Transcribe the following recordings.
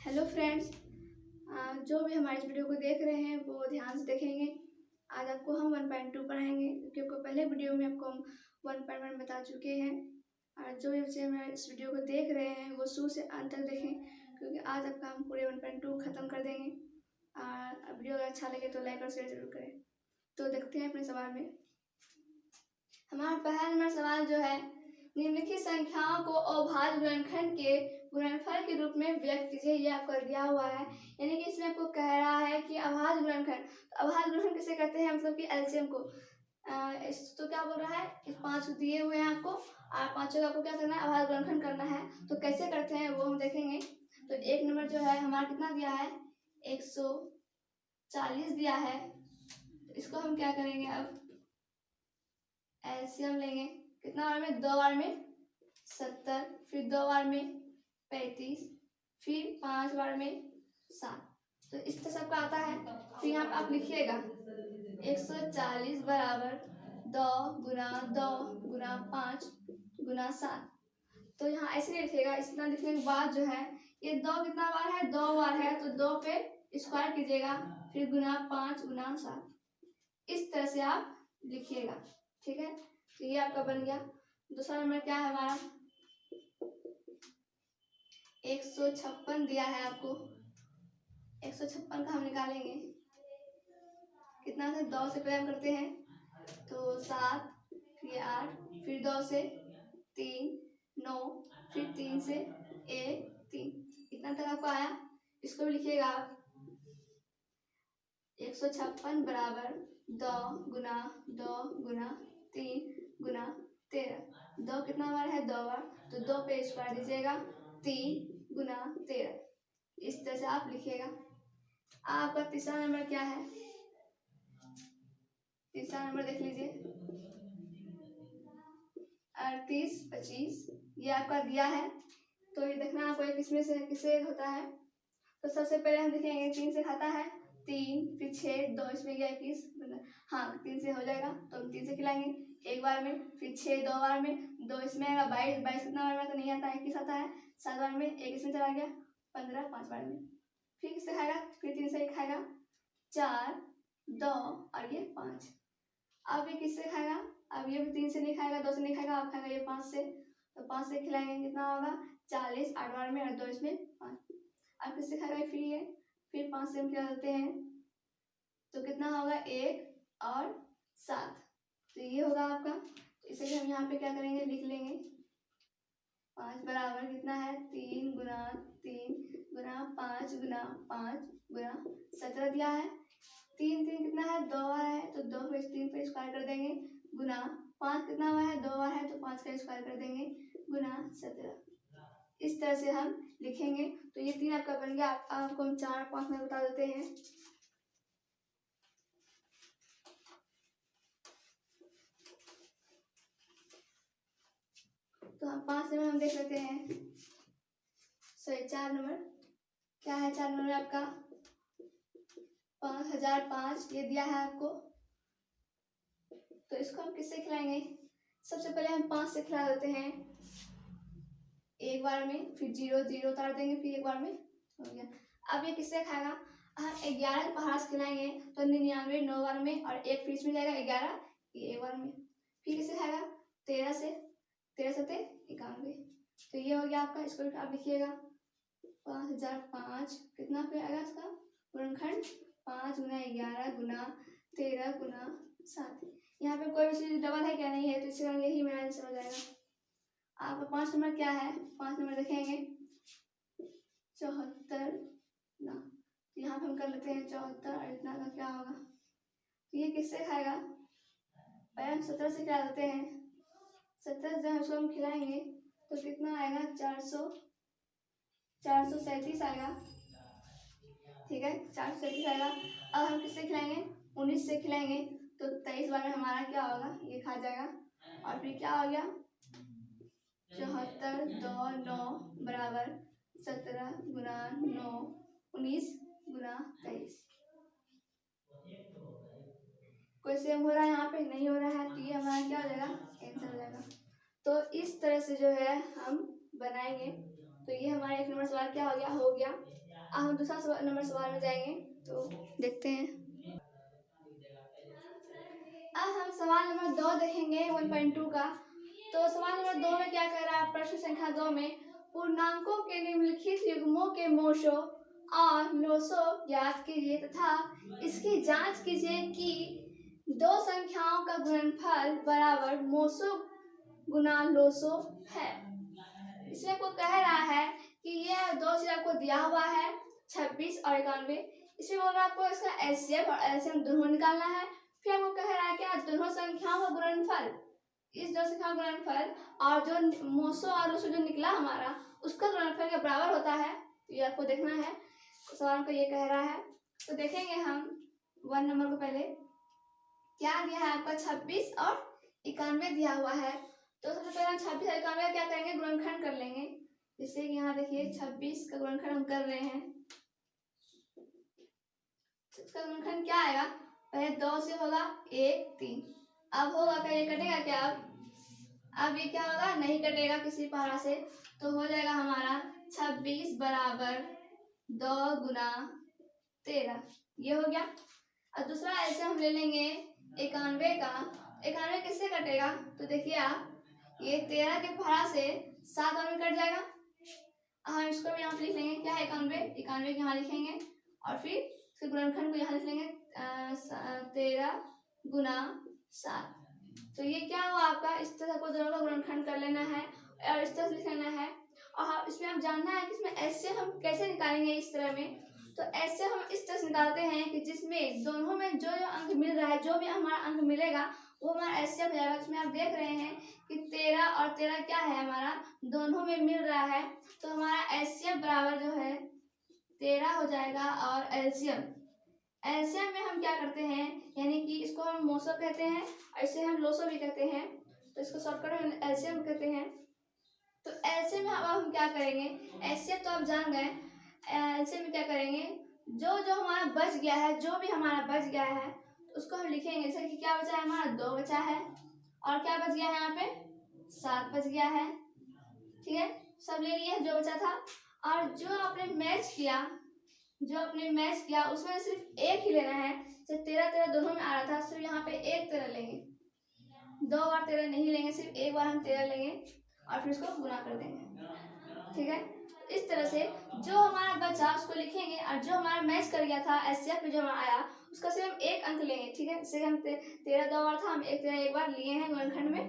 Hello friends, जो भी हमारे इस वीडियो को देख रहे हैं वो ध्यान से देखेंगे। आज आपको हम 1.2 पढ़ाएंगे क्योंकि पहले वीडियो में आपको हम 1.1 बता चुके हैं। और जो भी बच्चे हमारे इस वीडियो को देख रहे हैं वो शुरू से अंत तक देखें क्योंकि आज आपका हम पूरे 1.2 ख़त्म कर देंगे। और वीडियो अगर अच्छा लगे तो लाइक और शेयर जरूर करें। तो देखते हैं अपने सवाल में। हमारा पहला नंबर सवाल जो है, निम्नलिखित संख्याओं को अभाज्य गुणनखंड के गुणनफल के रूप में व्यक्त कीजिए। ये आपको दिया हुआ है, यानी कि इसमें आपको कह रहा है कि अभाज्य गुणनखंड। तो अभाज्य गुणनखंड किसे कहते हैं, मतलब कि एलसीएम को। तो क्या बोल रहा है, इस 5 दिए हुए हैं आपको और पांचों का आपको क्या करना है, अभाज्य गुणनखंड करना है। तो कैसे करते हैं वो हम देखेंगे। तो एक नंबर जो है हमारा कितना दिया है, 140 दिया है। तो इसको हम क्या करेंगे, अब एलसीएम लेंगे। कितना बार में, 2 बार में 70, फिर 2 बार में 35, फिर 5 बार में 7। तो इस तरह सबका आता है। फिर यहाँ पे आप लिखिएगा 140 बराबर 2 गुना 2 गुना 5 गुना 7। तो यहाँ ऐसे नहीं लिखिएगा। इतना लिखने के बाद जो है, ये 2 कितना बार है, 2 बार है, तो 2 पे स्क्वायर कीजिएगा, फिर गुना 5 गुना 7। इस तरह से आप लिखिएगा, ठीक है। तो ये आपका बन गया। दूसरा नंबर क्या है हमारा, 156 दिया है आपको। 156 का हम निकालेंगे। कितना से, 2 से पहले हम करते हैं तो 7, फिर 8, फिर 2 से 3, 9, फिर 3 से 1, 3। इतना तक आपको आया। इसको भी लिखिएगा आप, 156 बराबर 2 गुना 2 गुना 3 गुना 13। 2 कितना बार है, 2 बार, तो 2 पे स्क्वायर दीजिएगा, 3 गुना 13। इस तरह से आप लिखिएगा। आपका तीसरा नंबर क्या है, तीसरा नंबर देख लीजिए, 38 25। ये आपका दिया है। तो ये देखना आपको किसमें से किससे होता है। तो सबसे पहले हम देखेंगे 3 से खाता है, 3, फिर 6, 2 इसमें गया 21, हाँ 3 से हो जाएगा तो हम 3 से खिलाएंगे एक बार में, फिर 6 2 बार में, 2 इसमें आएगा 22, 22 कितना बार में तो नहीं आता है, 21 आता है। 7 बार में, 1 इसमें चला गया, 15 5 बार में। फिर किससे खाएगा, फिर 3 से खाएगा, 4 2 और ये 5। अब ये किससे खाएगा, अब ये भी 3 से नहीं खाएगा, 2 से नहीं खाएगा, अब खाएगा ये 5 से। तो 5 से खिलाएंगे, कितना होगा 40, 8 बार में और 2 इसमें 5। अब किससे खाएगा, फिर ये, फिर 5 से हम क्या करते हैं तो कितना होगा 1 और 7। तो ये होगा आपका। तो इसे हम यहाँ पे क्या करेंगे, लिख लेंगे 5 बराबर कितना है, 3 गुना 3 गुना 5 गुना 5 गुना 17 दिया है। 3 3 कितना है, 2 बार है, तो 2 पे 3 पे स्क्वायर कर देंगे, गुना 5 कितना हुआ है, 2 बार है, तो 5 का स्क्वायर कर देंगे, गुना 17। इस तरह से हम लिखेंगे। तो ये 3 आपका बन गया। आपको हम 4 और 5 में बता देते हैं। तो हम 5 नंबर हम देख लेते हैं, सॉरी 4 नंबर क्या है, 4 नंबर आपका 5005 ये दिया है आपको। तो इसको हम किससे खिलाएंगे, सबसे पहले हम 5 से खिला देते हैं एक बार में, फिर 0 0 उतार देंगे, फिर एक बार में हो गया। अब ये किससे खाएगा, हम 11 पहाड़ से खिलाएंगे तो 99 9 बार में और एक फिर इसमें जाएगा 11 ये एक बार में। फिर किससे खाएगा, 13 से, 13 सते 91। तो ये हो गया आपका। इसको आप लिखिएगा 5005 कितना पे आएगा इसका गुणनखंड, 5 गुना 11 गुना 13 गुना 7। यहाँ पे कोई भी चीज डबल है क्या, नहीं है, तो इससे यही मेरा आंसर हो जाएगा। आपका 5 नंबर क्या है, 5 नंबर देखेंगे 74 ना। यहाँ पे हम कर लेते हैं 74 और इतना का क्या होगा। तो ये किससे खाएगा, पहले हम 17 से खिला देते हैं। 17 जब उसको हम खिलाएंगे तो कितना आएगा, 437 आएगा, ठीक है 437 आएगा। अब हम किससे खिलाएंगे, 19 से खिलाएंगे तो 23 बार में हमारा क्या होगा, ये खा जाएगा। और फिर क्या हो गया, 74 2 9 बराबर 17 गुना 9 19 गुना 23। कोई सेम हो रहा है यहाँ पे, नहीं हो रहा है, तो ये हमारा क्या हो जाएगा, आंसर हो जाएगा। तो इस तरह से जो है हम बनाएंगे। तो ये हमारा 1 नंबर सवाल क्या हो गया, हो गया। अब हम दूसरा नंबर सवाल में जाएंगे, तो देखते हैं। अब हम सवाल नंबर 2 देखेंगे 1.2 का। तो सवाल नंबर 2 में क्या कह रहा है, प्रश्न संख्या 2 में पूर्णांकों के निम्नलिखित युग्मों के मोशो और लोसो ज्ञात कीजिए तथा इसकी जांच कीजिए कि दो संख्याओं का गुणनफल बराबर मोसो गुना लोसो है। इसमें आपको कह रहा है कि ये दो चीज आपको दिया हुआ है 26 और 91। इसमें बोल रहा है आपको इसका एचसीएफ और एलसीएम दोनों निकालना है। फिर आपको कह रहा है कि दोनों संख्याओं का गुणनफल, इस दो संख्याओं का गुणनफल और जो मोसो और लोसो जो निकला हमारा उसका गुणनफल के बराबर होता है। तो ये आपको देखना है, सवाल को ये कह रहा है। तो देखेंगे हम 1 नंबर को पहले क्या दिया है आपका 26 और 91 दिया हुआ है। तो सबसे पहले हम 26 और 91 क्या करेंगे, गुणनखंड कर लेंगे। जैसे कि यहाँ देखिए 26 का गुणनखंड हम कर रहे हैं। इसका गुणनखंड क्या आएगा, पहले 2 से होगा 1 3। अब होगा क्या, ये कटेगा क्या, अब ये क्या होगा, नहीं कटेगा किसी पहाड़ा से। तो हो जाएगा हमारा 26 बराबर 2 गुना 13, ये हो गया। अब दूसरा ऐसे हम ले लेंगे 91 का। 91 किससे कटेगा, तो देखिए आप ये 13 के पहाड़ा से 7 और में कट जाएगा। हम इसको भी यहाँ पे लिख लेंगे क्या, 91 के यहाँ लिखेंगे और फिर इसके गुणनखंड को यहाँ लिख लेंगे 13 गुना 7। तो ये क्या हुआ आपका, इस तरह को दोनों का गुणनखंड कर लेना है और इस तरह से लिख लेना है। और इसमें आप जानना है कि इसमें ऐसे हम कैसे निकालेंगे इस तरह में। तो ऐसे हम इस तरह से निकालते हैं कि जिसमें दोनों में जो जो अंक मिल रहा है, जो भी हमारा अंक मिलेगा वो हमारा ऐसे हो जाएगा। इसमें आप देख रहे हैं कि 13 और 13 क्या है हमारा, दोनों में मिल रहा है। तो हमारा एलसीएम बराबर जो है 13 हो जाएगा। और एलसीएम में हम क्या करते हैं, यानी कि इसको हम मोसो कहते हैं, ऐसे हम लोसो भी कहते हैं। तो इसको शॉर्टकट में एलसीएम कहते हैं। तो एलसीएम में अब हम क्या करेंगे, एलसीएम तो आप जान गए। एलसीएम में क्या करेंगे, जो जो हमारा बच गया है, जो भी हमारा बच गया है उसको हम लिखेंगे। जैसे कि क्या बचा है हमारा, 2 बचा है और क्या बच गया है यहाँ पे 7 बच गया है। ठीक है, सब ले लिए जो बचा था। और जो आपने मैच किया उसमें सिर्फ एक ही लेना है। जैसे 13 13 दोनों में आ रहा था, सिर्फ यहाँ पे एक 13 लेंगे, 2 बार 13 नहीं लेंगे, सिर्फ एक बार हम 13 लेंगे और फिर उसको गुना कर देंगे। ठीक है, इस तरह से जो हमारा बचा उसको लिखेंगे और जो हमारा मैच कर गया था एचसीएफ में जो हमारा आया उसका सिर्फ हम एक अंक लेंगे। ठीक है, जैसे हम 13 2 बार था, हम 13 एक बार लिए हैं गुणनखंड में।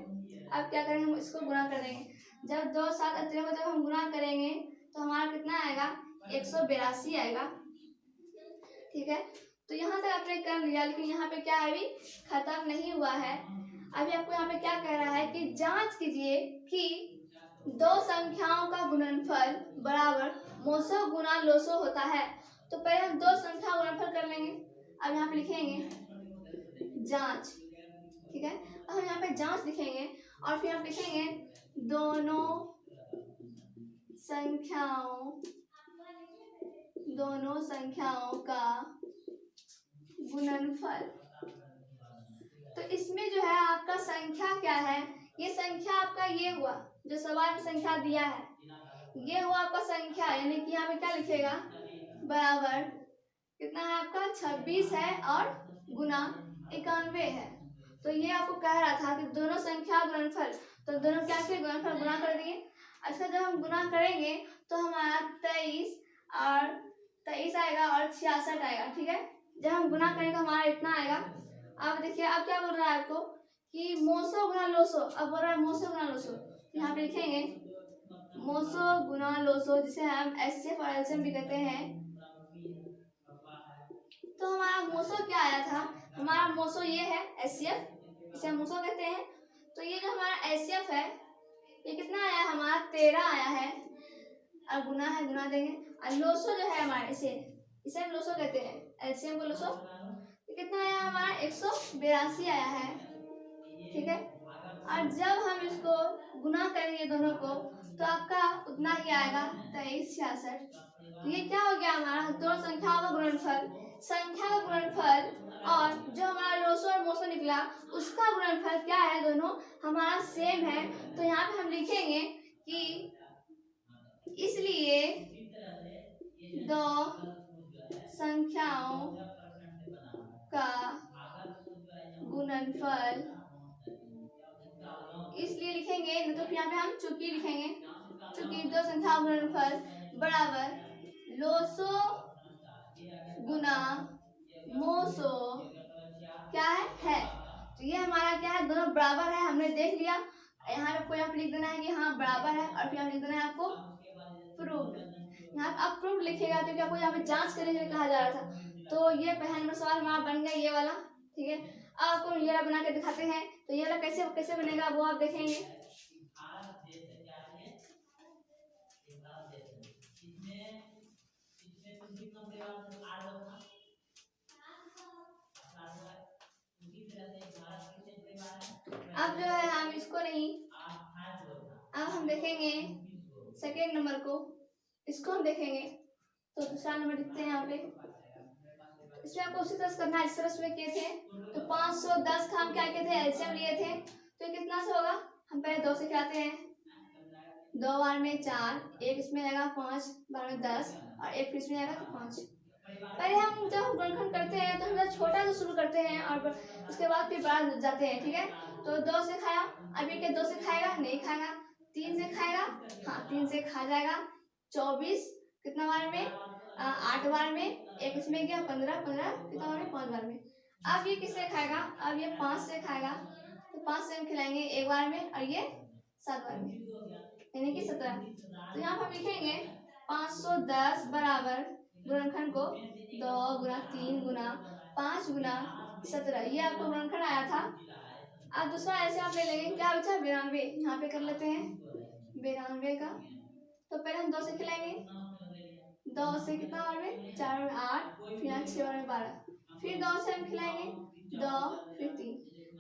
अब क्या करेंगे, हम इसको गुना कर देंगे। जब 2 7 और 13 को जब हम गुना करेंगे तो हमारा कितना आएगा, 182 आएगा। ठीक है, तो यहाँ तक आपने कर लिया, लेकिन यहाँ पे क्या है, अभी खत्म नहीं हुआ है। अभी आपको यहाँ पे क्या कह रहा है कि जांच कीजिए कि दो संख्याओं का गुणनफल बराबर मोसो गुना लोसो होता है। तो पहले हम दो संख्या गुणनफल कर लेंगे। अब यहाँ पे लिखेंगे जांच। ठीक है, अब हम यहाँ पे जांच लिखेंगे और फिर हम लिखेंगे दोनों संख्याओं का गुणनफल। तो इसमें जो है आपका संख्या क्या है, ये संख्या आपका ये हुआ जो सवाल में संख्या दिया है, ये हुआ आपका संख्या। यानी कि यहाँ पे क्या लिखेगा, बराबर कितना है आपका 26 है और गुना 91 है। तो ये आपको कह रहा था कि दोनों संख्या गुणनफल, तो दोनों क्या के गुणनफल गुना कर दिए। अच्छा, जब हम गुना करेंगे तो हमारा 23 आएगा और 66 आएगा। ठीक है, जब हम गुना करेंगे तो हमारा इतना आएगा। अब देखिए अब क्या बोल रहा है आपको कि मोसो गुना लोसो, अब बोल रहा है मोसो गुना लोसो। यहाँ पे लिखेंगे मोसो गुना लोसो, जिसे हम एचसीएफ और एलसीएम भी कहते हैं। तो हमारा मोसो क्या आया था, हमारा मोसो ये है एचसीएफ, इसे हम मोसो कहते हैं। तो ये जो हमारा एचसीएफ है ये कितना आया, हमारा 13 आया है और गुना है, गुना देंगे। और लोसो जो है हमारा, इसे हम लोसो कहते हैं, एलसीएम को लोसो। कितना आया हमारा 182 आया है। ठीक है, और जब हम इसको गुना करेंगे दोनों को तो आपका उतना ही आएगा 23 66। ये क्या हो गया, हमारा दो संख्याओं का गुणनफल, संख्या का गुणनफल और जो हमारा लोसो और मोसो निकला उसका गुणनफल क्या है, दोनों हमारा सेम है। तो यहाँ पे हम लिखेंगे कि इसलिए दो संख्याओं का गुणनफल, इसलिए लिखेंगे न तो यहाँ पे हम चूंकि लिखेंगे, चूंकि दो संख्याओं का गुणनफल बराबर लोसो गुना मोसो क्या है। तो ये हमारा क्या है, दोनों बराबर है, हमने देख लिया। यहाँ पे कोई आप लिख देना है कि हाँ बराबर है, और फिर आप लिख देना है आपको प्रूव्ड। यहाँ पे आप प्रूव्ड लिखेगा क्योंकि आपको यहाँ पे जांच करने के लिए कहा जा रहा था। तो ये पहला नंबर सवाल हमारा बन गया ये वाला, ठीक है। अब आपको ये वाला बना के दिखाते हैं। तो ये वाला कैसे कैसे बनेगा वो आप देखेंगे। अब जो है हम इसको नहीं, अब हम देखेंगे सेकेंड नंबर को, इसको हम देखेंगे। तो दूसरा नंबर लिखते हैं यहाँ पे, इसमें आपको उसी तरह से करना है जिस तरह से किए थे। तो 510 का हम क्या किए थे, एलसीएम लिए थे। तो कितना से होगा, हम पहले 2 से खिलाते हैं। 2 बार में 4, एक इसमें आएगा 5 बार में 10, और एक फिर इसमें आएगा 5। पहले हम जब गुणनखंड करते हैं तो हम छोटा से शुरू करते हैं और उसके बाद फिर बड़ा जाते हैं, ठीक है। तो 2 से खाया, अभी के 2 से खाएगा नहीं खाएगा। 3 से खाएगा, हाँ 3 से खा जाएगा। 24 कितना बार में, 8 बार में, एक इसमें गया 15, 15 कितना बार में, 5 बार में। अब ये किससे खाएगा, अब ये 5 से खाएगा। तो 5 से हम खिलाएंगे 1 बार में, और ये 7 बार में, यानी कि 17। तो यहाँ पर लिखेंगे 510 बराबर गुणनखंड को 2 गुना 3 गुना 5 गुना 17, ये आपको गुणनखंड आया था। अब दूसरा ऐसे आप ले लेंगे, क्या बचा 92, यहाँ पे कर लेते हैं 92 का। तो पहले हम 2 से खिलाएंगे, 2 से कितना बार में, 4 में 8, फिर यहाँ 6 बार में 12, फिर 2 से हम खिलाएंगे 2, फिर 3।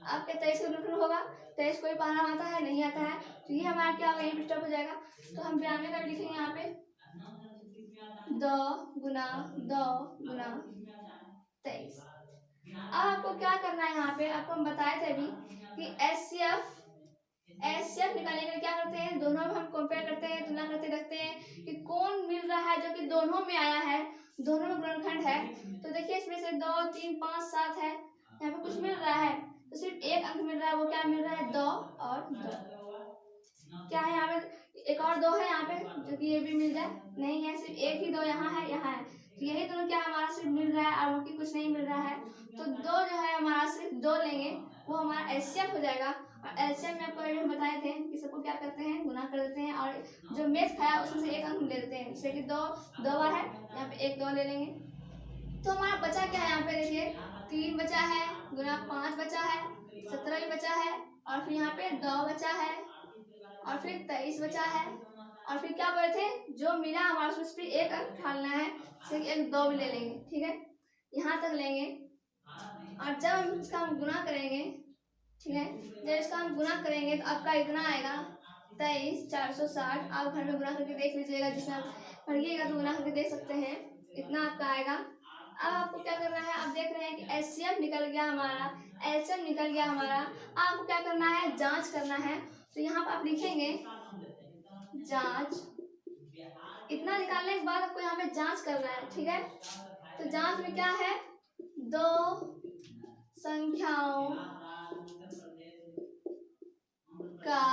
आपके 23 का गुणनखंड होगा। 23 कोई पारा आता है नहीं आता है, तो ये हमारा क्या होगा, ये डिस्टर्ब हो जाएगा। तो हम 92 का भी लिखेंगे यहाँ पे 2 गुना 2 गुना 23। अब आपको क्या करना है, यहाँ पे आपको हम बताए थे अभी कि एचसीएफ निकालने के लिए क्या करते हैं, दोनों में हम कंपेयर करते हैं, तुलना करते देखते हैं कि कौन मिल रहा है जो कि दोनों में आया है, दोनों में गुणनखंड है। तो देखिए इसमें से 2 3 5 7 है, यहाँ पे कुछ मिल रहा है तो सिर्फ एक अंक मिल रहा है, वो क्या मिल रहा है 2 और 2। क्या है यहाँ पे, एक और 2 है यहाँ पे जो कि ये भी मिल जाए, नहीं है, सिर्फ एक ही 2 यहाँ है, यहाँ है। तो यही दोनों क्या हमारा सिर्फ मिल रहा है और बाकी कुछ नहीं मिल रहा है। तो 2 जो है हमारा सिर्फ 2 लेंगे, वो हमारा एचसीएफ हो जाएगा। और एचसीएफ में आपको अभी हम बताए थे कि सबको क्या करते हैं, गुना कर देते हैं, और जो मेथ खाया उसमें से एक अंक ले देते हैं। जैसे कि 2 बार है, यहाँ पे 1 2 ले लेंगे। तो हमारा बचा क्या है, यहाँ पे देखिए 3 बचा है, गुना 5 बचा है, 17 भी बचा है, और फिर यहाँ पे 2 बचा है, और फिर 23 बचा है, और फिर क्या बोले थे, जो मिला हमारा उसमें से एक अंक डालना है, जैसे कि 1 2 भी ले लेंगे, ठीक है, यहाँ तक लेंगे। और जब हम इसका हम गुना करेंगे, ठीक है, जब इसका हम गुना करेंगे तो आपका इतना आएगा 23 460। आप घर में गुना करके देख लीजिएगा, जिसमें आप पढ़िएगा तो गुना करके देख सकते हैं, इतना आपका आएगा। अब आपको क्या करना है, आप देख रहे हैं कि एचसीएफ निकल गया हमारा, एलसीएम निकल गया हमारा। आपको क्या करना है, जांच करना है। तो यहाँ पर आप लिखेंगे जांच, इतना निकालने के बाद आपको यहाँ पे जांच करना है, ठीक है। तो जांच में क्या है, 2 संख्याओं का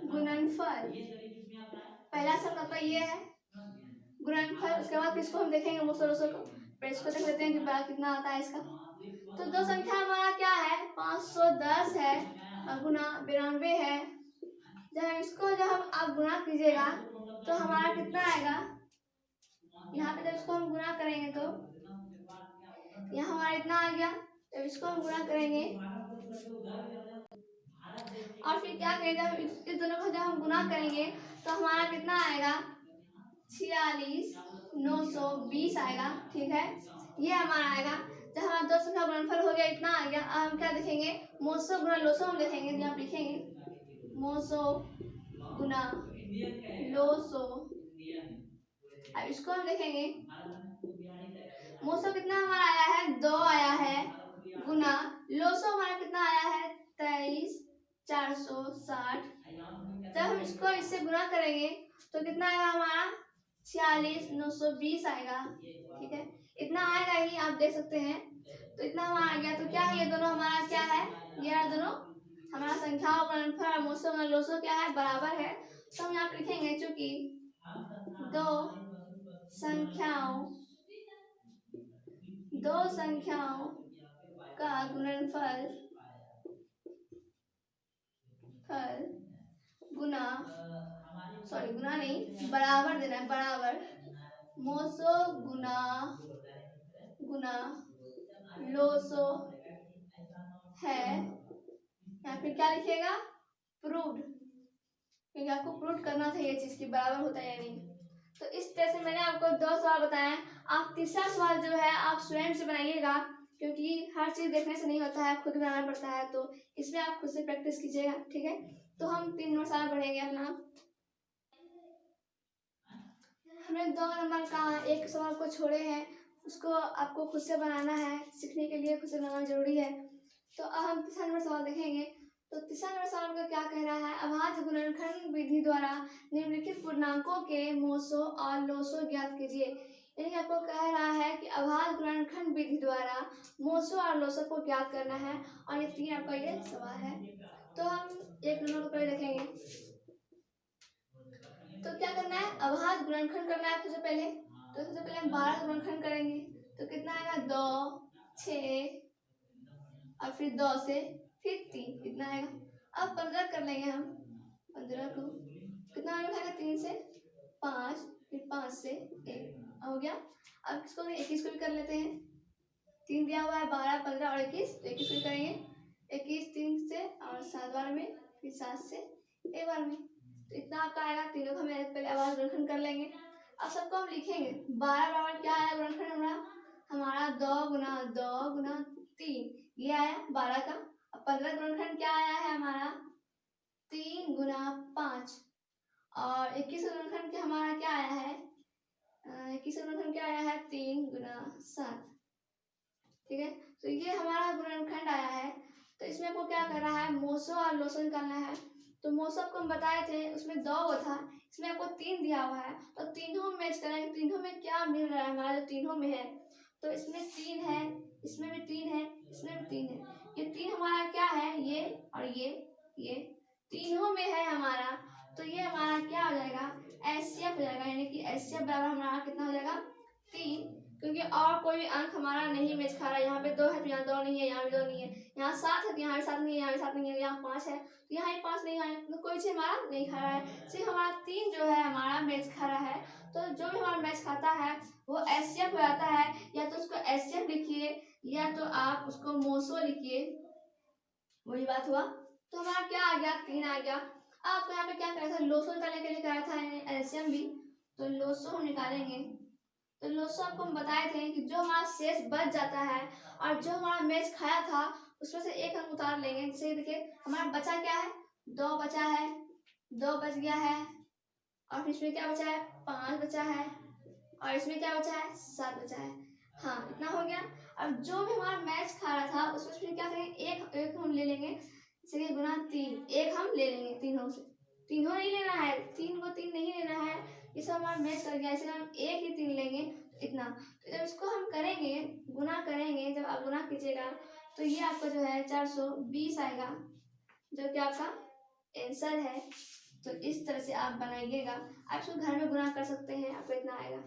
गुणनफल, पहला शब्द आपका ये है गुणनफल। उसके बाद इसको हम देखेंगे मुसलसल को, फिर इसको देख लेते हैं कि बड़ा कितना आता है इसका। तो 2 संख्या हमारा क्या है, 510 है और गुना 92 है। जब इसको जब आप गुना कीजिएगा तो हमारा कितना आएगा, यहाँ पे जब इसको हम गुना करेंगे तो यहाँ हमारा इतना आ गया। जब इसको हम गुना करेंगे और फिर क्या करेंगे, जब इस दोनों को जब हम गुना करेंगे तो हमारा कितना आएगा, 46,920 आएगा, ठीक है, ये हमारा आएगा। जब हमारा 2 संख्या गुणनफल हो गया, इतना आ गया। अब हम क्या देखेंगे, मोसो गुना लोसो हम देखेंगे, यहाँ लिखेंगे मोसो गुना लोसो। अब इसको हम देखेंगे, मोसो कितना हमारा आया है, 2 आया है, गुना लोसो हमारा कितना आया है, 23,460। जब हम इसको इससे गुना करेंगे तो कितना आएगा हमारा, 46 920 आएगा। ठीक है, इतना आएगा ही, आप देख सकते हैं। तो इतना हमारा आ गया। तो क्या है, ये दोनों हमारा क्या है, ये दोनों हमारा संख्याओं का गुणनफल और मोसो और लोसो क्या है, बराबर है। तो हम यहाँ पे लिखेंगे चूंकि दो संख्याओं का गुणनफल गुना गुना नहीं, बराबर देना है, बराबर मोसो गुना लोसो है। यहाँ पे क्या लिखिएगा, प्रूव्ड, क्योंकि आपको प्रूव करना था ये चीज की बराबर होता है या नहीं। तो इस तरह से मैंने आपको 2 सवाल बताए। आप तीसरा सवाल जो है आप स्वयं से बनाइएगा, क्योंकि हर चीज देखने से नहीं होता है, खुद बनाना पड़ता है। तो इसमें आप खुद से प्रैक्टिस कीजिएगा। ठीक है, तो हम 3 नंबर सवाल पढ़ेंगे अपना। हमने 2 नंबर का एक सवाल को छोड़े हैं, उसको आपको खुद से बनाना है। सीखने के लिए खुद से बनाना जरूरी है। तो अब हम तीसरा नंबर सवाल देखेंगे। तो तीसरा नंबर सवाल का क्या कह रहा है, अभाज्य गुणनखंड विधि द्वारा निम्नलिखित पूर्णांकों के मोसो और लोसो ज्ञात कीजिए। यानी आपको कह रहा है कि अभाज्य गुणनखंड विधि द्वारा मोसो और लोसो को ज्ञात करना है। और ये 3 आपका ये सवाल है। तो हम एक नंबर को पहले देखेंगे। तो क्या करना है, अभाज्य गुणनखंड करना है सबसे पहले। तो सबसे पहले हम 12 गुणनखंड करेंगे। तो कितना आएगा, 2 6 और फिर 2 से फिर 3, कितना आएगा। अब 15 कर लेंगे हम। 15 को कितना आएगा, 3 से 5, फिर 5 से 1 हो गया। अब किसको 21 को भी कर लेते हैं। 3 दिया हुआ है, 12 15 और 21, तो 21 को करेंगे। 21 3 से और 7 बार में, फिर 7 से 1 बार में। तो इतना आपका आएगा। तीनों को हम पहले आवाज गुणनखंड कर लेंगे। अब सबको हम लिखेंगे। 12 बराबर क्या आया गुणनखंड हमारा 2 गुना 3, ये आया 12 का। अब 15 गुणनखंड क्या आया है हमारा, 3 गुना 5। और 21 गुणनखंड क्या हमारा क्या आया है, 21 गुणनखंड क्या आया है, 3 गुना 7। ठीक है, तो ये हमारा गुणनखंड आया है। तो इसमें आपको क्या कर रहा है, मोसो और लोसो निकालना है। तो मोसो आपको हम बताए थे, उसमें 2 था, इसमें आपको 3 दिया हुआ है। तो तीनों मैच करेंगे, तीनों में क्या मिल रहा है हमारा, जो तीनों में है। तो इसमें 3 है, इसमें भी 3 है, इसमें भी 3 है। ये 3 हमारा क्या है, ये और ये तीनों में है हमारा। तो ये हमारा क्या हो जाएगा, एचसीएफ हो जाएगा। यानी कि एचसीएफ बराबर हमारा कितना हो जाएगा, 3। क्योंकि और कोई अंक हमारा नहीं मैच खा रहा है। यहाँ पे 2 है तो यहाँ 2 नहीं है, यहाँ भी 2 नहीं है। यहाँ 7 है तो यहाँ भी 7 नहीं है, यहाँ भी 7 नहीं है, यहाँ 5 है तो यहाँ भी 5 नहीं है। तो कोई चीज हमारा नहीं खा रहा है, सिर्फ हमारा 3 जो है हमारा मैच खा रहा है। तो जो भी हमारा मैच खाता है वो एचसीएफ हो जाता है। या तो उसको एचसीएफ लिखिए, या तो आप उसको मोसो लिखिए, वही बात हुआ। तो हमारा क्या आ गया, 3 आ गया। आपको यहाँ पे क्या करा था, लोसो निकालने के लिए करा था एलसीएम भी। तो लोसो हम निकालेंगे। तो लोसो आपको हम बताए थे कि जो हमारा शेष बच जाता है और जो हमारा मैच खाया था उसमें से एक हम उतार लेंगे। जैसे देखिए हमारा बचा क्या है, 2 बचा है, 2 बच गया है। और फिर इसमें क्या बचा है, 5 बचा है। और इसमें क्या बचा है, 7 बचा है। हाँ, इतना हो गया। अब जो भी हमारा मैच खा रहा था उसमें फिर क्या करेंगे, एक हम ले लेंगे। जैसे गुना 3, एक हम ले लेंगे तीनों से। तीनों नहीं लेना है, 3 को 3 नहीं लेना है, ये सब हमारा मैच कर गया। इसलिए हम एक ही 3 लेंगे, इतना। तो जब इसको हम करेंगे, गुना करेंगे, जब आप गुना कीजिएगा तो ये आपका जो है 420 आएगा, जो कि आपका आंसर है। तो इस तरह से आप बनाइएगा। आप इसको घर में गुना कर सकते हैं, आपको इतना आएगा।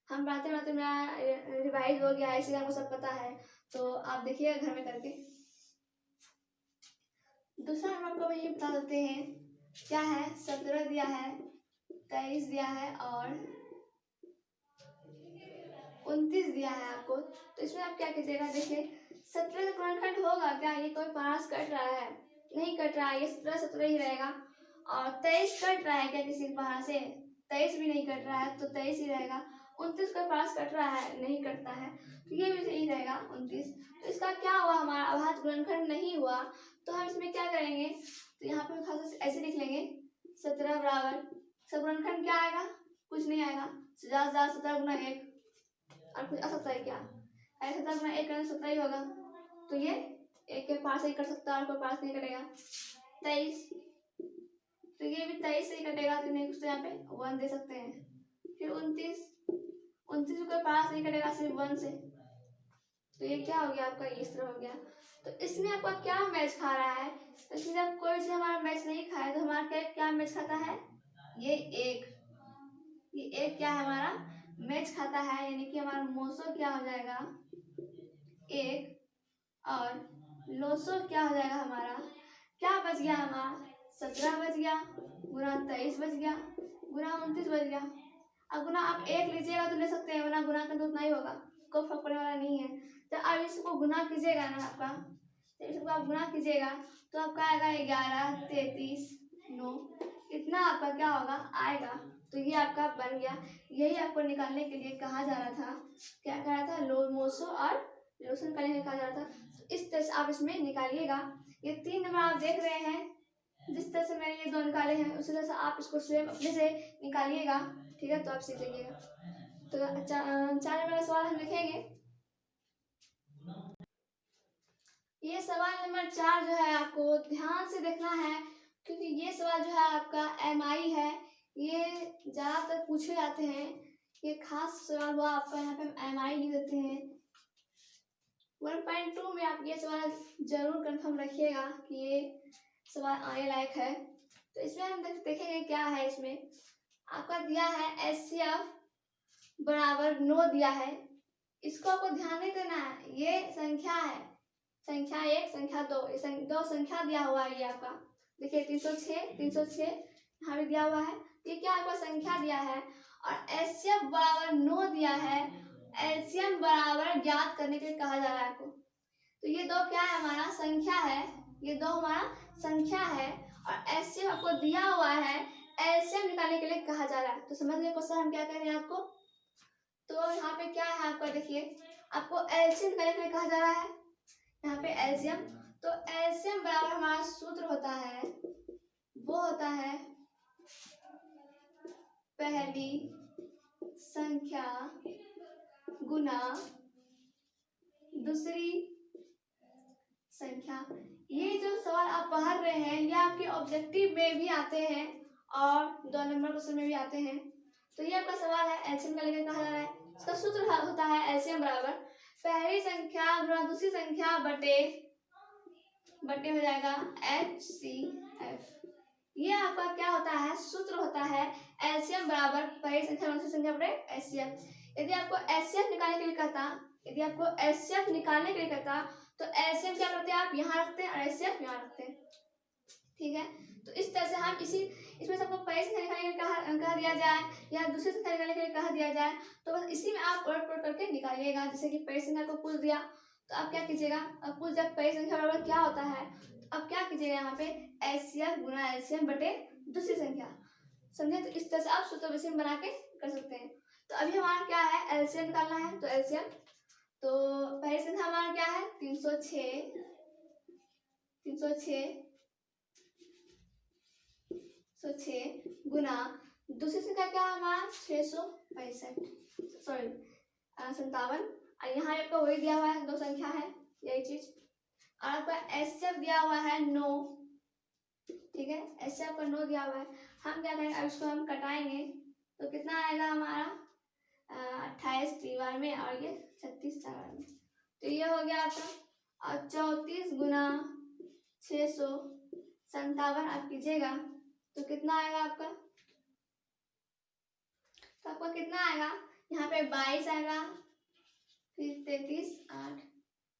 हम पढ़ाते पढ़ाते मेरा रिवाइज हो गया है, इसलिए आपको सब पता है। तो आप देखिएगा घर में करके। दूसरा हम आपको वही बता देते हैं, क्या है, 17 दिया है, 23 दिया है और 29 दिया है आपको। तो इसमें आप क्या कीजिएगा, देखिए 17 का गुणनखंड होगा क्या, ये कोई 5 कट रहा है, नहीं कट रहा है, ये 17 ही रहेगा। और 23 कट रहा है क्या किसी के पास से, 23 भी नहीं कट रहा है, तो 23 ही रहेगा। 29 का 5 कट रहा है, नहीं कटता है, तो ये भी सही रहेगा 29। तो इसका क्या हुआ, हमारा अभाज्य गुणनखंड नहीं हुआ। तो हम इसमें क्या करेंगे, तो यहाँ पे खास ऐसे लिख लेंगे, 17 बराबर सब गुणनखंड क्या आएगा, कुछ नहीं आएगा। 17 गुना 1, और कुछ आ सकता है क्या, ऐसे 17 गुना 1 करने 17 ही होगा। तो ये 1 के पास ही कर सकता है और कोई पास नहीं करेगा। 23, तो ये भी 23 से ही कटेगा, तो नहीं कुछ तो यहाँ पे 1 दे सकते हैं। फिर 29 को कोई पास नहीं करेगा सिर्फ 1 से, तो ये क्या हो गया आपका, इस तरह हो गया। तो इसमें आपका क्या मैच खा रहा है, तो इसमें जब कोई चीज हमारा मैच नहीं खाए तो हमारा क्या मैच खाता है, ये एक क्या है हमारा मैच खाता है, यानी कि हमारा मोसो क्या हो जाएगा 1 और लोसो क्या हो जाएगा हमारा, क्या बच गया हमारा 17 बच गया, गुना 23 बच गया, गुना 29 बच गया। अब गुना आप 1 लीजिएगा तो ले सकते हैं, वरना गुना का तो उतना ही होगा, कोई फर्क पड़ने वाला नहीं है। तो अब इसको गुना कीजिएगा ना आपका, तो इसको आप गुना कीजिएगा तो आपका आएगा 11, 33, 9, इतना आपका क्या होगा आएगा। तो ये आपका बन गया। यही आपको निकालने के लिए कहा जा रहा था, क्या कहा रहा था, मोसो और लोसन निकालने के लिए कहा जा रहा था। इस तरह से आप इसमें निकालिएगा। ये 3 नंबर आप देख रहे हैं, जिस तरह से मैंने ये 2 निकाले हैं उसी तरह से आप इसको स्वयं अपने से निकालिएगा, ठीक है, तो आप सीख लीजिएगा। तो 4 नंबर का सवाल हम लिखेंगे। ये सवाल नंबर 4 जो है आपको ध्यान से देखना है, क्योंकि ये सवाल जो है आपका MI है, ये ज्यादातर पूछे जाते हैं। ये खास सवाल हुआ आपका, यहाँ पे MI लिख देते हैं। 1.2 में आप ये सवाल जरूर कंफर्म रखिएगा कि ये सवाल आने लायक है। तो इसमें हम देखेंगे क्या है। इसमें आपका दिया है HCF बराबर 9 दिया है। इसको आपको ध्यान नहीं देना है, ये संख्या है, संख्या 1 संख्या 2, ये 2 संख्या दिया हुआ है। ये आपका देखिए 306 यहाँ भी दिया हुआ है। ये क्या आपका संख्या दिया है और HCF बराबर 9 दिया है। LCM बराबर ज्ञात करने के लिए कहा जा रहा है आपको। तो ये 2 क्या है हमारा संख्या है, ये 2 हमारा संख्या है और HCF आपको दिया हुआ है, LCM निकालने के लिए कहा जा रहा है। तो समझ गए क्वेश्चन हम क्या कह रहे हैं आपको। तो यहाँ पे क्या है आपका, देखिए आपको LCM निकालने के लिए कहा जा रहा है, यहाँ पे LCM। तो LCM बराबर हमारा सूत्र होता है, वो होता है पहली संख्या गुना दूसरी संख्या। ये जो सवाल आप पढ़ रहे हैं ये आपके ऑब्जेक्टिव में भी आते हैं और 2 नंबर क्वेश्चन में भी आते हैं। तो ये आपका सवाल है, LCM का लेकर कहा जा रहा है। इसका सूत्र होता है LCM बराबर पहली संख्या गुना दूसरी संख्या बटे हो जाएगा HCF। ये आपका क्या होता है, सूत्र होता है LCM बराबर पहली संख्या गुना दूसरी संख्या बटे HCF। यदि आपको HCF निकालने के लिए कहता, तो LCM क्या करते हैं आप यहाँ रखते हैं और HCF यहाँ रखते हैं, ठीक है। तो इस तरह से हम इसमें सबको पहली संख्या निकालने के लिए कहा दिया जाए या दूसरी संख्या निकालने के लिए कहा दिया जाए, तो बस इसी में आप उलट पुलट करके निकालिएगा। जैसे कि पहली संख्या को पुल दिया तो आप क्या कीजिएगा, पुल जब पहली संख्या बराबर क्या होता है, तो अब क्या कीजिएगा यहाँ पे HCF गुना LCM बटे दूसरी संख्या, समझे। तो इस तरह से आप सूत्र विषय बना के कर सकते हैं। तो अभी हमारा क्या है, LCM निकालना है। तो LCM, तो पहली संख्या हमारा क्या है 306 गुना दूसरी संख्या क्या है हमारा 665 57। और यहाँ आपका वही दिया हुआ है, 2 संख्या है यही चीज। और आपका HCF दिया हुआ है 9, ठीक है, HCF का 9 दिया हुआ है। हम क्या करेंगे, अब इसको हम कटाएंगे तो कितना आएगा हमारा 28 3 में और ये 36 4 में। तो ये हो गया आपका। और 34 गुना 657 आप कीजिएगा तो कितना आएगा आपका, तो आपका कितना आएगा, यहाँ पे 22 आएगा, फिर 33 8,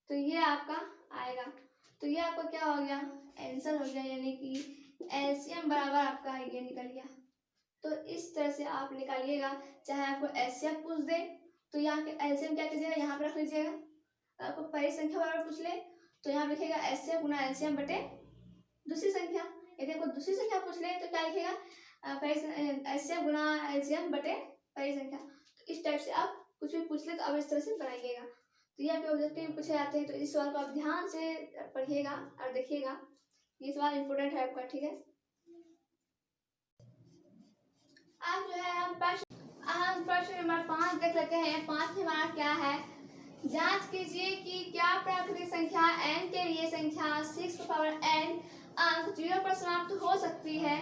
तो ये आपका आएगा। तो ये आपका क्या हो गया, आंसर हो गया, यानी कि LCM बराबर आपका ये निकल गया। तो इस तरह से आप निकालिएगा। चाहे आपको HCF पूछ दे तो यहाँ के LCM क्या कीजिएगा, यहाँ पे रख लीजिएगा। आपको पहली संख्या बराबर पूछ ले तो यहाँ लिखेगा HCF गुना LCM बटे दूसरी संख्या। यदि आपको दूसरी संख्या पूछ ले तो क्या लिखेगा, HCF गुना LCM बटे पहली संख्या। तो इस टाइप से आप कुछ भी पूछ ले तो आप इस तरह से बनाइएगा। तो ये आपके ऑब्जेक्टिव पूछे जाते हैं। तो इस सवाल को आप ध्यान से पढ़िएगा और देखिएगा, ये सवाल इम्पोर्टेंट है आपका, ठीक है। आज जो है हम प्रश्न नंबर 5 देख लेते हैं। 5 में हमारा क्या है, जांच कीजिए कि क्या प्राकृतिक संख्या n के लिए संख्या 6n अंक 0 पर समाप्त हो सकती है।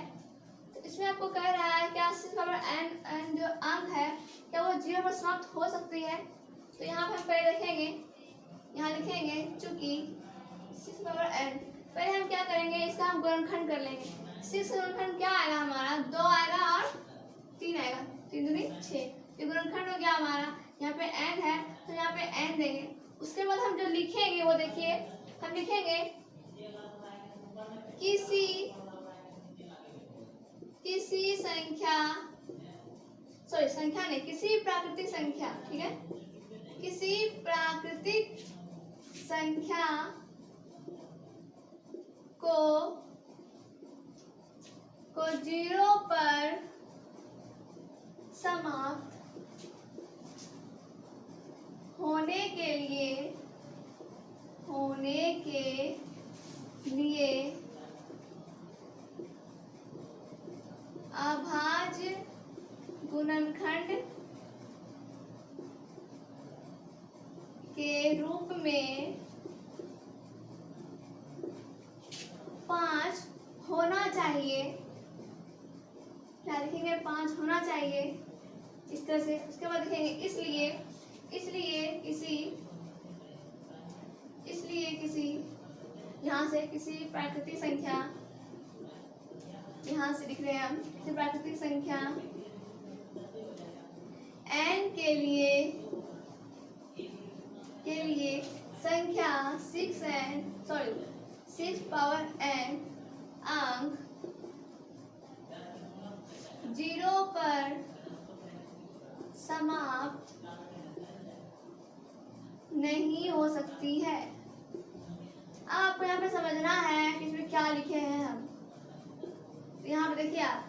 तो इसमें आपको कह रहा है क्या 6n जो अंक है क्या वो 0 पर समाप्त हो सकती है? तो यहाँ पे हम पहले देखेंगे, यहाँ लिखेंगे चूंकि 6 पावर n, पहले हम क्या करेंगे, इसका हम गुणनखंड कर लेंगे। 6 का गुणनखंड क्या आएगा हमारा, 2 आएगा और 3 आएगा, 3 दूनी 6, ये गुणनखंड हो गया हमारा। यहाँ पे n है तो यहाँ पे n देंगे। उसके बाद हम जो लिखेंगे वो देखिए, हम लिखेंगे किसी संख्या, सॉरी संख्या नहीं, किसी प्राकृतिक संख्या, ठीक है, किसी प्राकृतिक संख्या को 0 पर समाप्त होने के लिए अभाज्य गुणनखंड के रूप में 5 होना चाहिए। क्या लिखेंगे, 5 होना चाहिए इस तरह से। उसके बाद लिखेंगे इसलिए किसी यहाँ से किसी प्राकृतिक संख्या, यहाँ से लिख रहे हैं हम किसी प्राकृतिक संख्या n के लिए संख्या 6 पावर n अंक 0 पर समाप्त नहीं हो सकती है। आपको यहाँ पे समझना है कि इसमें क्या लिखे हैं हम। तो यहाँ पे देखिए आप,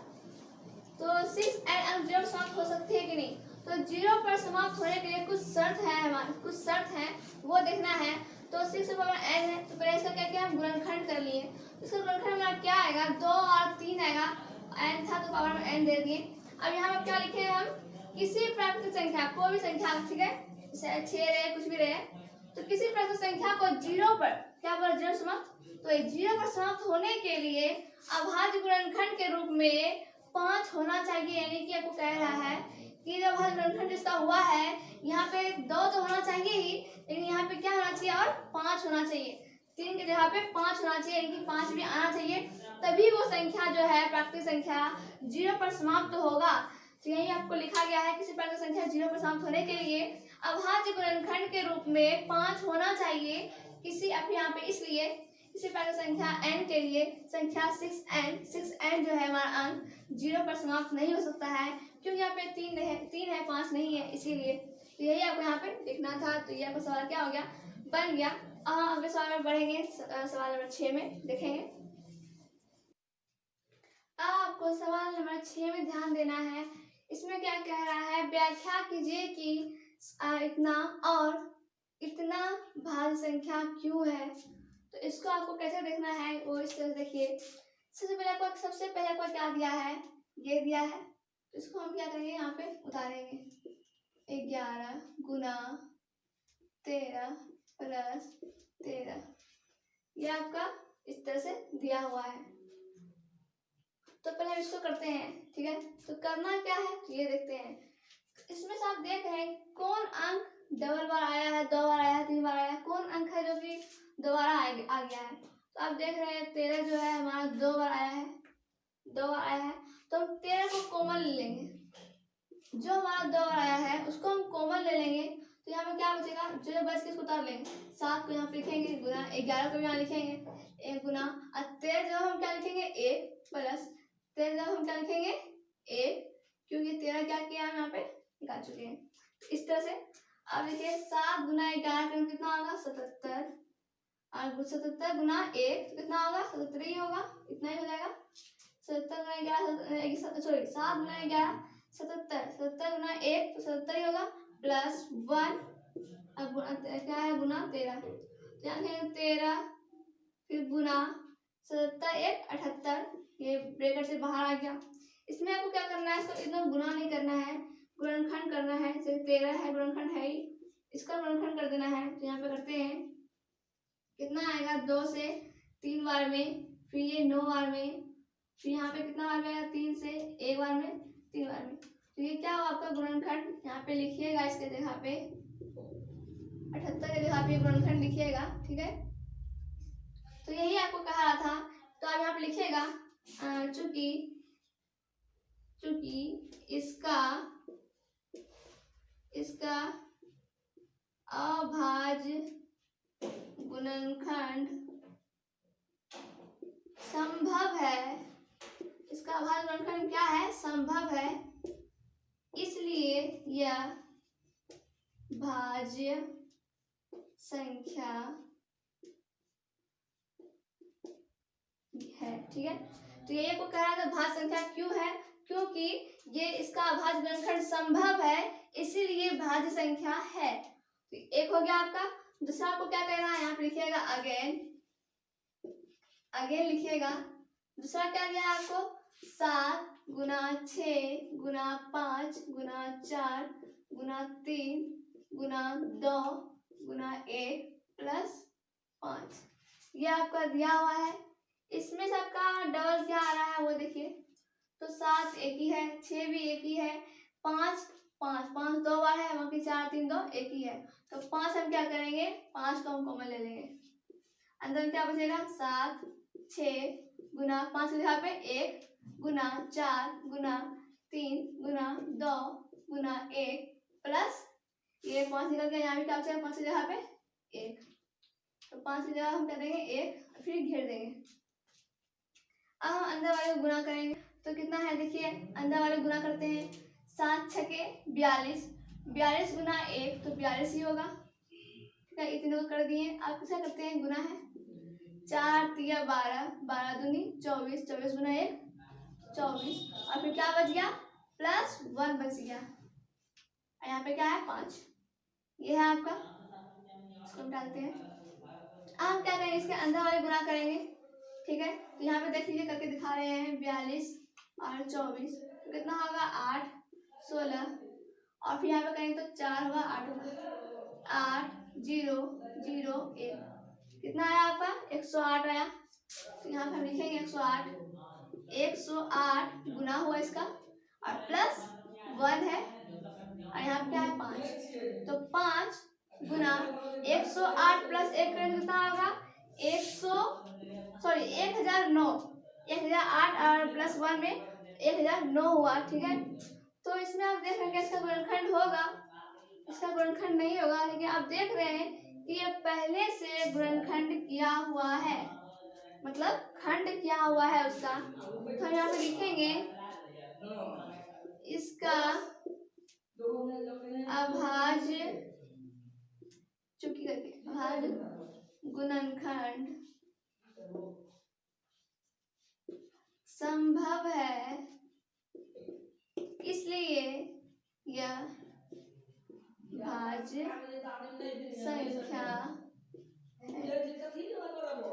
तो 6n अंक 0 समाप्त हो सकती है कि नहीं, तो 0 पर समाप्त होने के लिए कुछ शर्त है हमारे, कुछ शर्त है वो देखना है। तो 6 पावर n है तो पहले इसका क्या किया, हम गुणनखंड कर लिए। इसका गुणनखंड हमारा क्या आएगा, 2 और 3 आएगा, n था तो पावर में n दे दिए। अब यहाँ पर क्या लिखे हम, किसी प्राकृतिक संख्या, कोई भी संख्या, ठीक है, 6 रहे कुछ भी रहे, तो किसी प्राकृतिक संख्या को 0 पर क्या बोला, 0 समाप्त, तो 0 पर समाप्त होने के लिए अभाज्य गुणनखंड के रूप में 5 होना चाहिए। यानी कि आपको कह रहा है कि जब अभाज्य गुणनखंड जिसका हुआ है, यहाँ पे 2 तो होना चाहिए ही, लेकिन यहाँ पे क्या होना चाहिए, और 5 होना चाहिए। 3 की जगह पे 5 होना चाहिए, यानी कि 5 भी आना चाहिए, तभी वो संख्या जो है प्राकृतिक संख्या 0 पर समाप्त होगा। तो यही आपको लिखा गया है, किसी प्राकृतिक संख्या 0 पर समाप्त होने के लिए अभाज्य गुणनखंड के रूप में 5 होना चाहिए किसी, अब यहाँ पे इसलिए किसी प्राकृतिक संख्या n के लिए संख्या 6n जो है हमारा अंक 0 पर समाप्त नहीं हो सकता है, क्योंकि यहाँ पे 3 है 5 नहीं है, इसीलिए। तो यही आपको यहाँ पे लिखना था। तो ये आपका सवाल क्या हो गया, बन गया। अगले सवाल में बढ़ेंगे, सवाल नंबर 6 में देखेंगे। आपको सवाल नंबर 6 में ध्यान देना है। इसमें क्या कह रहा है, व्याख्या कीजिए कि इतना और इतना भाज्य संख्या क्यों है। तो इसको आपको कैसे देखना है वो इस तरह देखिए। सबसे पहले आपको क्या दिया है, ये दिया है, तो इसको हम क्या करेंगे, यहाँ पे उतारेंगे। 11 गुना 13 प्लस 13, ये आपका इस तरह से दिया हुआ है। तो पहले हम इसको करते हैं, ठीक है। तो करना क्या है ये देखते हैं। इसमें से आप देख रहे हैं कौन अंक डबल बार आया है, 2 बार आया है, 3 बार आया है, कौन अंक है जो कि दोबारा आ गया है। तो आप देख रहे हैं 13 जो है हमारा 2 बार आया है, 2 बार आया है, तो हम 13 को कॉमन ले लेंगे। जो हमारा 2 बार आया है उसको हम कॉमन ले लेंगे, तो यहाँ पे क्या बचेगा, जो बच के इसको उतार लेंगे। 7 को यहाँ पे लिखेंगे गुना 11 को यहाँ लिखेंगे 1 गुना 13 जो हम क्या लिखेंगे 1 प्लस 13 हम क्या लिखेंगे 1, क्योंकि 13 क्या किया हम यहाँ पे निकाल चुके हैं। इस तरह से अब देखिए 7 गुना 11 कितना होगा 77, और 77 गुना 1 कितना होगा 77 ही होगा, इतना ही हो जाएगा। 77 गुना 11 सॉरी 7 गुना 11 77, 77 गुना 1 तो 77 ही होगा, प्लस 1 अब क्या है गुना 13, तो यहाँ 13 फिर गुना 77 1 78, ये ब्रैकेट से बाहर आ गया। इसमें आपको क्या करना है, इसको एकदम गुना नहीं करना है, गुणनखंड करना है। जैसे 13 है गुणनखंड है ही, इसका गुणनखंड कर देना है। तो यहाँ पे करते हैं, कितना आएगा 2 से 3 बार में, फिर ये 9 बार में, फिर यहाँ पे कितना बार में आएगा 3 से 1 बार में, 3 बार में। तो ये क्या हुआ आपका गुणनखंड, यहाँ पे लिखिएगा इसके जगह पे 78 के जगह पे गुणनखंड लिखिएगा, ठीक है। तो यही आपको कहा रहा था। तो आप यहाँ पे लिखिएगा चूंकि इसका अभाज्य गुणनखंड संभव है, इसका अभाज्य गुणनखंड क्या है, संभव है, इसलिए यह भाज्य संख्या है, ठीक है। तो ये को कह रहा था भाज्य संख्या क्यों है, क्योंकि ये इसका अभाज्य गुणनखंड संभव है, इसीलिए भाज्य संख्या है। तो एक हो गया आपका। दूसरा आपको क्या कहना है, यहाँ पे लिखिएगा अगेन लिखिएगा। दूसरा क्या दिया है आपको, 7 गुना 6 गुना 5 गुना 4 गुना 3 गुना 2 गुना 1 प्लस 5, ये आपका दिया हुआ है। इसमें से आपका डबल क्या आ रहा है वो देखिए। तो 7 एक ही है, 6 भी एक ही है, 5 दो बार है, बाकी 4 3 2 एक ही है। तो 5 हम क्या करेंगे, 5 को हम कॉमन ले लेंगे, अंदर में क्या बचेगा 7 6 गुना 5 की जगह पे 1 गुना 4 गुना 3 गुना 2 गुना 1 प्लस ये 5 निकल गया, यहाँ भी क्या बचेगा 5 की जगह पे 1। तो 5 की जगह हम क्या देंगे 1, फिर घेर देंगे। अब हम अंदर वाले को गुणा करेंगे तो कितना है देखिए, अंदर वाले गुणा करते हैं, 7 छके 42, 42 गुना 1 तो 42 ही होगा, ठीक है। इतने को कर दिए। अब कैसे करते हैं, गुना है, 4 तिया 12, 12 दूनी 24, 24 गुना 1 24, और फिर क्या बच गया प्लस 1 बच गया, यहाँ पे क्या है 5, ये है आपका। इसको डालते हैं। अब हम क्या करेंगे, इसके अंदर वाले गुणा करेंगे, ठीक है। तो यहाँ पे देख लीजिए करके दिखा रहे हैं, 42 और 24 तो कितना होगा 8 16, और फिर यहाँ पे करेंगे तो 4 होगा 8 होगा, 8 0 0 1, कितना आया आपका 108 आया। तो यहाँ पे हम लिखेंगे 108, 108 गुना हुआ इसका और प्लस 1 है, और यहाँ पे क्या है 5, तो 5 गुना 108 प्लस 1 करेंगे कितना होगा 1009, 1008 और प्लस 1 में 1009 हुआ, ठीक है। तो इसमें आप देख रहे हैं इसका गुणनखंड होगा, इसका गुणनखंड नहीं होगा, लेकिन आप देख रहे हैं कि ये पहले से गुणनखंड किया हुआ है, मतलब खंड किया हुआ है उसका। तो हम यहाँ पे लिखेंगे इसका अभाज्य चुकी करके अभाज्य गुणनखंड संभव है, इसलिए यह भाज्य संख्या है।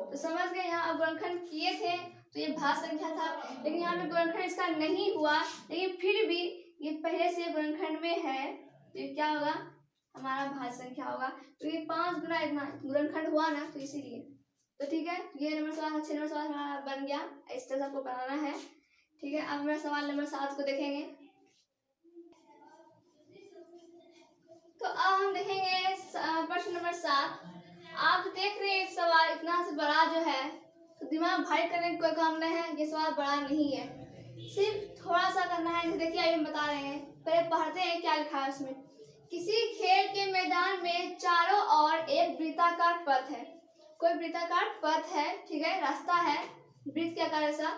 तो समझ गए, यहाँ अब गुणनखंड किए थे तो ये भाज्य संख्या था, लेकिन यहाँ पे गुणनखंड इसका नहीं हुआ, लेकिन फिर भी ये पहले से गुणनखंड में है, तो ये क्या होगा हमारा भाज्य संख्या होगा। तो ये 5 गुना इतना गुणनखंड हुआ ना, तो इसीलिए। तो ठीक है, ये नंबर सवाल 6 नंबर सवाल हमारा बन गया, इस तरह से आपको बनाना है, ठीक है। अब मेरा सवाल नंबर 7 को देखेंगे। तो अब हम देखेंगे प्रश्न नंबर 7। आप देख रहे हैं सवाल इतना से बड़ा जो है, तो दिमाग भारी करने का कोई काम नहीं है, ये सवाल बड़ा नहीं है, सिर्फ थोड़ा सा करना है। देखिए अभी हम बता रहे हैं, पहले पढ़ते हैं क्या लिखा है उसमें। किसी खेल के मैदान में चारों ओर एक वृत्ताकार पथ है, कोई वृत्ताकार पथ है, ठीक है, रास्ता है वृत्त के आकार ऐसा।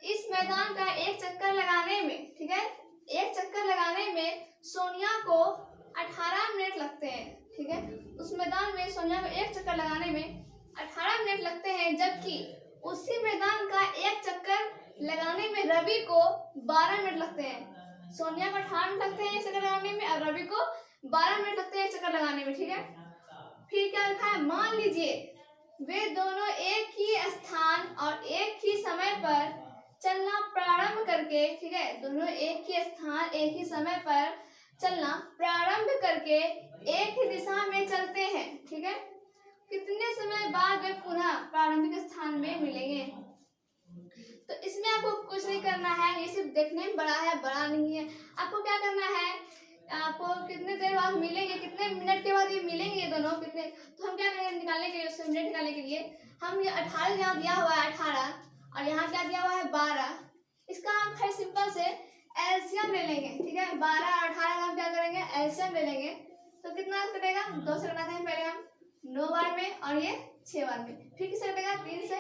इस मैदान का एक चक्कर लगाने में, ठीक है, एक चक्कर लगाने में सोनिया को 18 मिनट लगते हैं, ठीक है। उस मैदान में सोनिया को एक चक्कर लगाने में 18 मिनट लगते हैं, जबकि उसी मैदान का एक चक्कर लगाने में रवि को 12 मिनट लगते हैं। सोनिया को 18 मिनट लगते हैं एक चक्कर लगाने में, और रवि को 12 मिनट लगते हैं एक चक्कर लगाने में, ठीक है। फिर क्या लिखा है, मान लीजिए वे दोनों एक ही स्थान और एक ही समय पर चलना प्रारंभ करके, ठीक है, दोनों एक ही स्थान एक ही समय पर चलना प्रारंभ करके एक ही दिशा में चलते हैं, ठीक है। कितने समय बाद वे पुनः प्रारंभिक स्थान में मिलेंगे। तो इसमें आपको कुछ नहीं करना है, ये सिर्फ देखने में बड़ा है, बड़ा नहीं है। आपको क्या करना है, आपको कितने देर बाद मिलेंगे, कितने मिनट के बाद ये मिलेंगे ये दोनों कितने, तो हम क्या करेंगे निकालने के लिए, उससे मिनट निकालने के लिए हम ये 18 यहाँ दिया हुआ है 18 और यहाँ क्या दिया हुआ है 12, इसका हम खैर सिंपल से एलसीएम ले लेंगे। ठीक है, 12 और 18 का हम क्या करेंगे एलसीएम ले लेंगे। तो कितना कटेगा, 2 से कटाते हैं पहले हम 9 बार में और ये 6 बार में, फिर किससे कटेगा 3 से,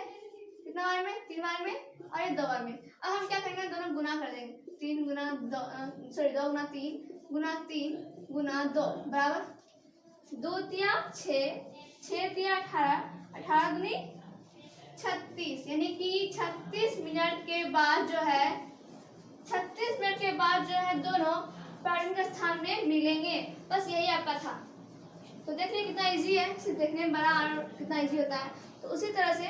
कितना बार में 3 बार में और ये 2 बार में। अब हम क्या करेंगे दोनों गुना कर देंगे, 3 गुना 2 सॉरी 2 गुना 3 गुना 3 गुना 2 बराबर 2 तिया 6 6 तिया 18 18 दूनी 36, यानी कि 36 मिनट के बाद जो है 36 मिनट के बाद जो है दोनों प्रारंभिक स्थान में मिलेंगे। बस यही आपका था। तो देखिए कितना इजी है, सिर्फ देखने में बड़ा और कितना इजी होता है। तो उसी तरह से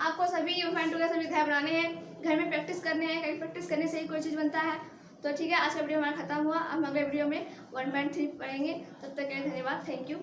आपको सभी यूनिट के सभी अध्याय बनाने हैं, घर में प्रैक्टिस करने हैं, कहीं प्रैक्टिस करने से ही कोई चीज़ बनता है। तो ठीक है, आज का वीडियो हमारा खत्म हुआ। अब हम अगले वीडियो में 1.3 पढ़ेंगे। तब तक के लिए धन्यवाद, थैंक यू।